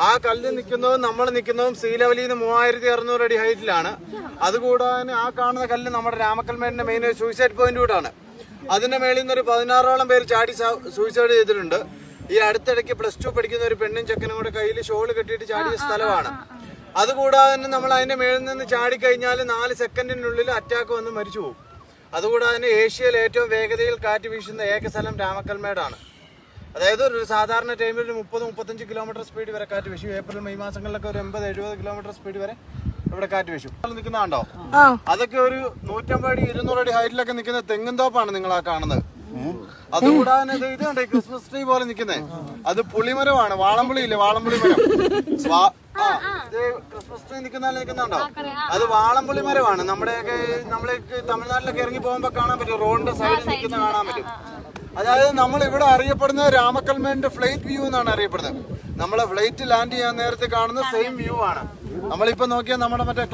ആ കല്ല് നിൽക്കുന്നതും നമ്മൾ നിൽക്കുന്നതും സീ ലെവലിൽ നിന്ന് 3600 അടി ഹൈറ്റിലാണ്. അതുകൂടാതെ ആ കാണുന്ന കല്ല് നമ്മുടെ രാമക്കൽമേടിന്റെ മെയിൻ സൂയിസൈഡ് പോയിന്റ് കൂടാണ്. അതിന്റെ മേളിൽ നിന്ന് ഒരു 16ഓളം പേര് ചാടി സൂയിസൈഡ് ചെയ്തിട്ടുണ്ട്. ഈ അടുത്തിടയ്ക്ക് +2 പഠിക്കുന്ന ഒരു പെണ്ണും ചെക്കനും കൂടെ കയ്യിൽ ഷോള് കെട്ടിയിട്ട് ചാടിയ സ്ഥലമാണ്. അതുകൂടാതെ തന്നെ നമ്മൾ അതിന്റെ മേളിൽ നിന്ന് ചാടിക്കഴിഞ്ഞാൽ 4 സെക്കൻഡിനുള്ളിൽ അറ്റാക്ക് വന്ന് മരിച്ചു പോകും. അതുകൂടാതെ തന്നെ ഏഷ്യയിൽ ഏറ്റവും വേഗതയിൽ കാറ്റ് വീശുന്ന ഏക സ്ഥലം രാമക്കൽമേടാണ്. അതായത് ഒരു സാധാരണ ടൈമിൽ ഒരു 30-35 കിലോമീറ്റർ സ്പീഡ് വരെ കാറ്റ് വീശും. ഏപ്രിൽ മെയ് മാസങ്ങളിലൊക്കെ ഒരു 80-70 കിലോമീറ്റർ സ്പീഡ് വരെ ഇവിടെ കാറ്റ് വീശും. നിൽക്കുന്നുണ്ടോ? അതൊക്കെ ഒരു 150 അടി 200 അടി ഹൈറ്റിലൊക്കെ നിൽക്കുന്ന തെങ്ങുംതോപ്പാണ് നിങ്ങൾ ആ കാണുന്നത്. അതുകൂടാതെ ഇതുണ്ട് ക്രിസ്മസ് ട്രീ പോലെ നിൽക്കുന്നത്. അത് പുളിമരമാണ്. വാളംപുളി ഇല്ലേ, വാളംപുളി മരം. ക്രിസ്മസ് ട്രീ നിൽക്കുന്നുണ്ടോ? അത് വാളംപുളി മരമാണ്. നമ്മളെയൊക്കെ തമിഴ്നാട്ടിലൊക്കെ ഇറങ്ങി പോകുമ്പോ കാണാൻ പറ്റും. റോഡിന്റെ സൈഡിൽ നിൽക്കുന്ന കാണാൻ പറ്റും. അതായത് നമ്മൾ ഇവിടെ അറിയപ്പെടുന്നത് രാമക്കൽമേടിന്റെ ഫ്ലൈറ്റ് വ്യൂ എന്നാണ് അറിയപ്പെടുന്നത്. നമ്മളെ ഫ്ലൈറ്റ് ലാൻഡ് ചെയ്യാൻ നേരത്തെ കാണുന്ന സെയിം വ്യൂ ആണ്. നമ്മളിപ്പോ നോക്കിയാൽ നമ്മുടെ മറ്റേ